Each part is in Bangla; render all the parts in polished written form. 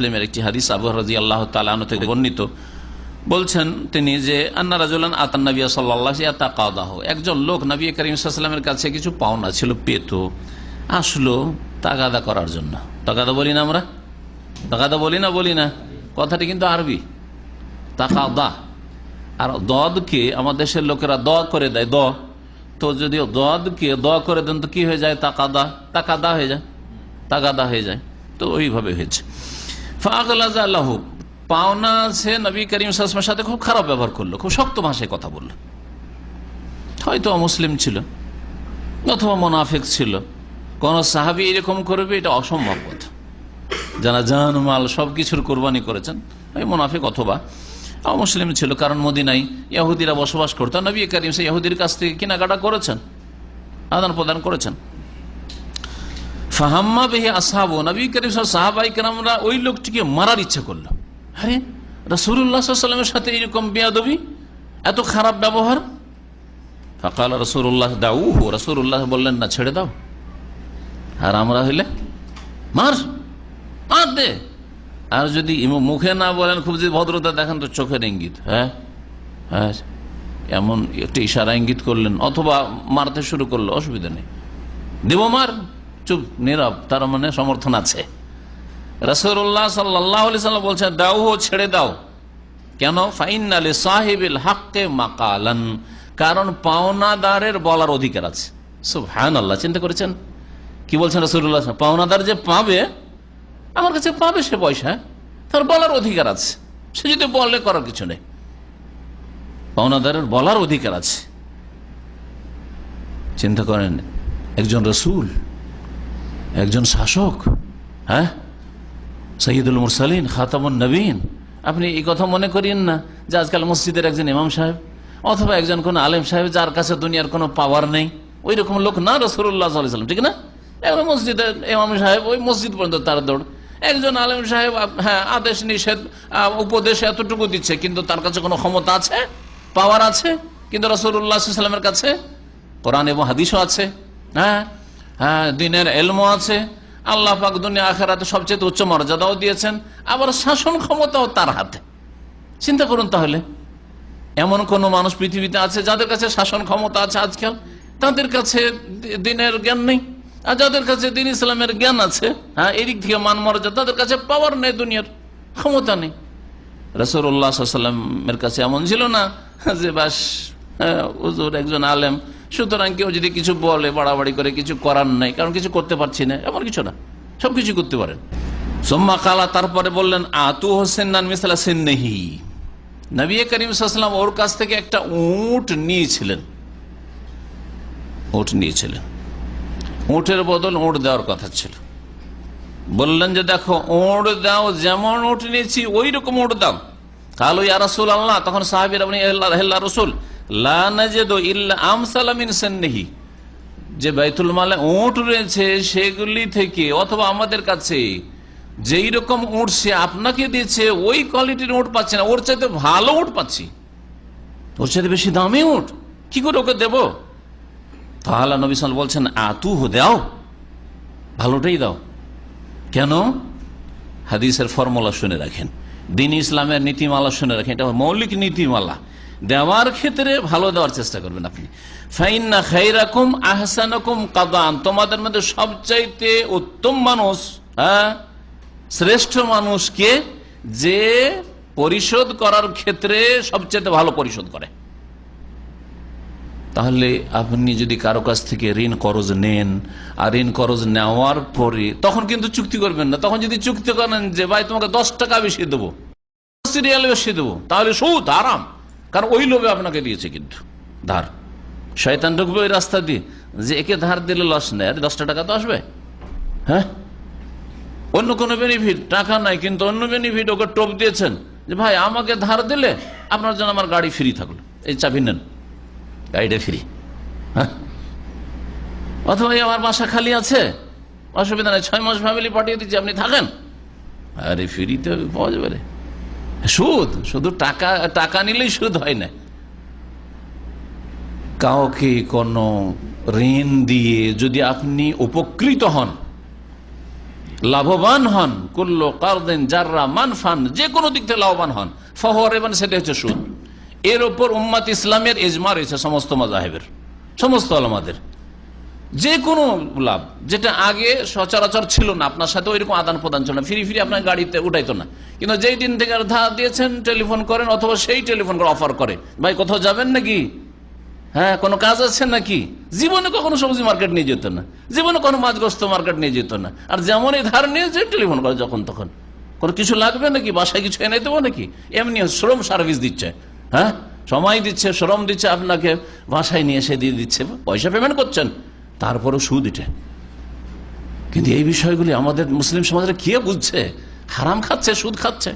মুসলিমের একটি হাদিস আবু রাদিয়াল্লাহু তাআলা আনহু থেকে বর্ণিত, বলছেন তিনি যে আন্না রাজুলান আতান নবী সাল্লাল্লাহু আলাইহি ইয়াতাকাদাহু, একজন লোক নবী করিম সাল্লাল্লাহু আলাইহি ওয়াসাল্লামের কাছে কিছু পাওনা ছিল, পেত, আসলো তাগাদা করার জন্য। তাগাদা বলি না আমরা, তাগাদা বলি না, কথাটি কিন্তু আরবি তাকাদা। আর দদকে আমার দেশের লোকেরা দ করে দেয়, দ, তো যদি দদকে দ করে দেন তো কি হয়ে যায়? তাকাদা, তাকাদা হয়ে যায়, তাগাদা হয়ে যায়। তো ওইভাবে হয়েছে। ফাগলাজা লাহু, পাওনা সে নবী করিম সাল্লাল্লাহু আলাইহি ওয়াসাল্লামের সাথে খুব খারাপ ব্যবহার করলো, খুব শক্ত ভাষায় কথা বললো। হয়তো অমুসলিম ছিল অথবা মুনাফিক ছিল। কোন সাহাবী এরকম করবে এটা অসম্ভব কথা। যারা জান মাল সবকিছুর কোরবানি করেছেন ওই মুনাফিক অথবা অমুসলিম ছিল, কারণ মদিনায় ইহুদিরা বসবাস করত। নবী করিম সে ইহুদির কাছ থেকে কেনাকাটা করেছেন, আদান প্রদান করেছেন। ফাহাম্মা বিহি আসহাবু, নবী করিম সাহাবায়ে কেরামরা ওই লোকটিকে মারার ইচ্ছা করলো। আরে রাসূলুল্লাহ সাল্লাল্লাহু আলাইহি ওয়াসাল্লামের সাথে এরকম বেয়াদবি, এত খারাপ ব্যবহার। ফাকাল রাসূলুল্লাহ দাউহু, রাসূলুল্লাহ বললেন না, ছেড়ে দাও। আর আমরা হইলে মার মার দে। আর যদি মুখে না বলেন, খুব যদি ভদ্রতা দেখেন তো চোখের ইঙ্গিত, হ্যাঁ হ্যাঁ এমন একটা ইশারা ইঙ্গিত করলেন, অথবা মারতে শুরু করলো, অসুবিধা নেই, দেব মার, চুপ নীরব, তার মানে সমর্থন আছে। রাসূলুল্লাহ সাল্লাল্লাহু আলাইহি ওয়াসাল্লাম বলছেন দাও, ছেড়ে দাও। কেন? ফাইন্না লিসাহিবিল হাক্কি মাকালান, কারণ পাওনাদারের বলার অধিকার আছে। সুবহানাল্লাহ, চিন্তা করেছেন কি বলছেন রাসূলুল্লাহ? পাওনাদার যে পাবে, আমার কাছে পাবে সে পয়সা, তার বলার অধিকার আছে। সে যদি বলে করার কিছু নেই, পাওনাদারের বলার অধিকার আছে। চিন্তা করেন, একজন রাসূল, একজন শাসক, হ্যাঁ, সাইয়্যিদুল মুরসালিন, খাতামুন নবীন। আপনি এই কথা মনে করিয়েন না যে আজকাল মসজিদের একজন ইমাম সাহেব অথবা একজন কোন আলেম সাহেব যার কাছে দুনিয়ার কোনো পাওয়ার নেই, ওই রকম লোক না রাসূলুল্লাহ সাল্লাল্লাহু আলাইহি ওয়াসাল্লাম, ঠিক না? একজন মসজিদের ইমাম সাহেব, ওই মসজিদ পর্যন্ত তার দৌড়। একজন আলেম সাহেব, হ্যাঁ, আদেশ নিষেধ উপদেশ এতটুকু দিচ্ছে, কিন্তু তার কাছে কোনো ক্ষমতা আছে, পাওয়ার আছে? কিন্তু রাসূলুল্লাহ সাল্লাল্লাহু আলাইহি ওয়াসাল্লামের কাছে কোরআন এবং হাদিসও আছে, হ্যাঁ হ্যাঁ, দ্বীনের ইলমও আছে। আল্লাহ পাক দুনিয়া আখিরাতে সবচেয়ে উচ্চ মর্যাদাও দিয়েছেন, আবার শাসন ক্ষমতাও তার হাতে। চিন্তা করুন তাহলে, এমন কোন মানুষ পৃথিবীতে আছে যাদের কাছে শাসন ক্ষমতা আছে আজকাল? তাদের কাছে দ্বীনের জ্ঞান নেই। আর যাদের কাছে দ্বীন ইসলামের জ্ঞান আছে, হ্যাঁ, এদিক থেকে মান মর্যাদা, তাদের কাছে পাওয়ার নেই, দুনিয়ার ক্ষমতা নেই। রাসূলুল্লাহ সাল্লাল্লাহু আলাইহি ওয়াসাল্লামের কাছে এমন ছিল না যে বাস হুজুর একজন আলেম, সুতরাং কেউ যদি কিছু বলে বাড়াবাড়ি করে কিছু করার নাই, কারণ কিছু করতে পারছি না, এমন কিছু না, সবকিছু করতে পারেন। সুম্মা কালা, তারপরে বললেন আতু হোসেন মিসলা সিন্নিহি, নবী করিম সাল্লাল্লাহু আলাইহি ওয়াসাল্লাম ওর কাছ থেকে একটা উট নিয়েছিলেন। উটের বদল উট দেওয়ার কথা ছিল। বললেন যে দেখো, উট দাও, যেমন উট নিয়েছি ওই রকম উট দাও। কালু ইয়া রাসূলুল্লাহ, তখন সাহাবীরা বলেন আল্লাহ রাসূল, লা নাজিদু ইল্লা আমসালা মিন সিন্নিহি, যে বাইতুল মালে উট রয়েছে সেগুলি থেকে, অথবা আমাদের কাছে যেই রকম উট সে আপনাকে দিয়েছে ওই কোয়ালিটির উট পাচ্ছি না, ওর চাইতে ভালো উট পাচ্ছি, ওর চাইতে বেশি দামি উট, কি করে ওকে দেবো? তাহলে নবী সাল্লাল্লাহু আলাইহি ওয়াসাল্লাম বলছেন আতুহু, দাও, ভালোটাই দাও। কেন? হাদিসের ফর্মুলা শুনে রাখেন, দ্বীন ইসলামের নীতিমালা শুনে রাখেন, এটা মৌলিক নীতিমালা। দেওয়ার ক্ষেত্রে ভালো দেওয়ার চেষ্টা করবেন আপনি। ফাইন্না খাইরাকুম আহসানাকুম কাদান, তোমাদের মধ্যে সবচাইতে উত্তম মানুষ, হ্যাঁ, শ্রেষ্ঠ মানুষকে যে পরিশোধ করার ক্ষেত্রে সবচাইতে ভালো পরিশোধ করে। তাহলে আপনি যদি কারো কাছ থেকে ঋণ করজ নেন, আর ঋণ করজ নেওয়ার পরে তখন কিন্তু চুক্তি করবেন না। তখন যদি চুক্তি করেন যে ভাই তোমাকে 10 টাকা বেশি দেবো, 10 রিয়াল বেশি দেবো, তাহলে সুদ আরাম, কারণ ওই লোভে আপনাকে দিয়েছে। কিন্তু ধার, শয়তান ঢুকবে ওই রাস্তা দিয়ে যে একে ধার দিলে লস নেই, আর 10 টাকা তো আসবে, হ্যাঁ, অন্য কোনো বেনিফিট, টাকা নাই কিন্তু অন্য বেনিফিট ওকে টোপ দিয়েছেন যে ভাই আমাকে ধার দিলে আপনার জন্য আমার গাড়ি ফ্রি থাকলো, এই চাবি নেন, গাড়িটা ফ্রি, হ্যাঁ, অথবা আমার বাসা খালি আছে, অসুবিধা নেই, 6 মাস ফ্যামিলি পাঠিয়ে দিচ্ছি, আপনি থাকেন, আরে ফ্রিতে পাওয়া যাবে রে। সুদ, শুধু টাকা, টাকা নিলেই সুদ হয় না। কাউকে কোনো ঋণ দিয়ে যদি আপনি উপকৃত হন, লাভবান হন, কুল্লু কারদিন জাররা মানফান, যে কোনো দিক থেকে লাভবান হন, ফাহুয়া রিবান, সেটা হচ্ছে সুদ। এর উপর উম্মাত ইসলামের ইজমা রয়েছে, সমস্ত মাযহাবের, সমস্ত উলামাদের। যে কোনো লাভ যেটা আগে সচরাচর ছিল না, আপনার সাথে ওইরকম আদান প্রদান ছিল না, ফিরি ফিরি আপনার গাড়িতে উঠাইতো না, কিন্তু যেই দিন থেকে ধার দিয়েছেন টেলিফোন করেন, অথবা সেই টেলিফোন করে অফার করে, ভাই কোথাও যাবেন নাকি, হ্যাঁ কোনো কাজ আছে নাকি। জীবনে কখনো সবজি মার্কেট নিয়ে যেত না, জীবনে কোনো মাছগ্রস্ত মার্কেট নিয়ে যেত না, আর যেমনই ধার নিয়েছে টেলিফোন করে যখন তখন, কোনো কিছু লাগবে নাকি, বাসায় কিছু এনে দেবো নাকি, এমনি শ্রম সার্ভিস দিচ্ছে, হ্যাঁ সময় দিচ্ছে, শ্রম দিচ্ছে, আপনাকে বাসায় নিয়ে এসে দিয়ে দিচ্ছে, পয়সা পেমেন্ট করছেন, তারপরও সুদ এটা। কিন্তু এই বিষয়গুলি আমাদের মুসলিম সমাজে কে বুঝছে? হারাম খাচ্ছে, সুদ খাচ্ছে,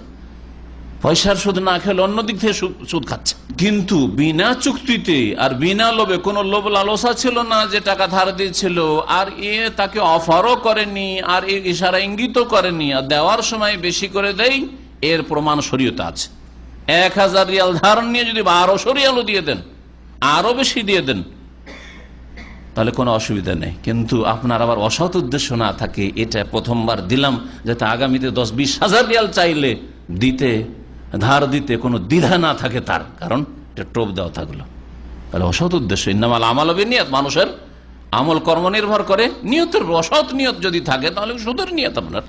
পয়সার সুদ না খেলে অন্য দিক থেকে সুদ খাচ্ছে। কিন্তু বিনা চুক্তিতে আর বিনা লোভে, কোনো লোভ লালসা ছিল না যে টাকা ধার দিয়েছিল, আর তাকে অফারও করেনি, আর ইশারা ইঙ্গিত করেনি, আর দেওয়ার সময় বেশি করে দেয়, এর প্রমাণ শরীয়তে আছে। 1000 রিয়াল ধার নিয়ে যদি 1200 রিয়ালও দিয়ে দেন, আরো বেশি দিয়ে দেন, তাহলে কোনো অসুবিধা নেই। কিন্তু আপনার আবার অসৎ উদ্দেশ্য না থাকে, এটা প্রথমবার দিলাম যাতে আগামীতে 10-20 হাজার রিয়াল চাইলে দিতে, ধার দিতে কোনো দ্বিধা না থাকে তার, কারণ এটা টোপ দেওয়া থাকলো, তাহলে অসৎ উদ্দেশ্য। ইন্নামাল আমাল বিনিয়াত, মানুষের আমল কর্ম নির্ভর করে নিয়তের। অসৎ নিয়ত যদি থাকে তাহলে সুদের নিয়ত আপনার।